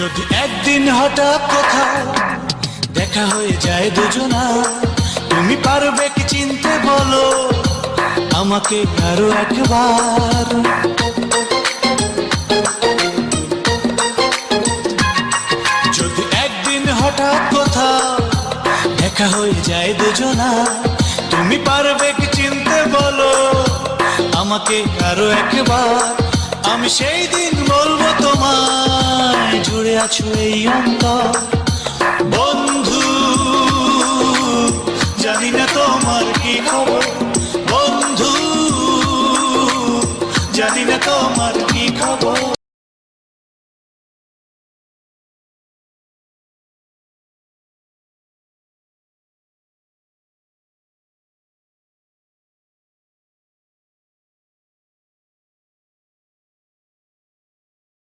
যদি একদিন হঠাৎ কোথাও দেখা হয়ে যায় দুজনা, তুমি পারবে কি চিনতে বলো আমাকে আরো একবার? যদি একদিন হঠাৎ কোথাও দেখা হয়ে যায় দুজনা, তুমি পারবে কি চিনতে বলো আমাকে আরো একবার? আমি সেই দিন বলবো তোমায় জুড়ে আছো এই অন্তর। বন্ধু জানি না তোমার কি খবর,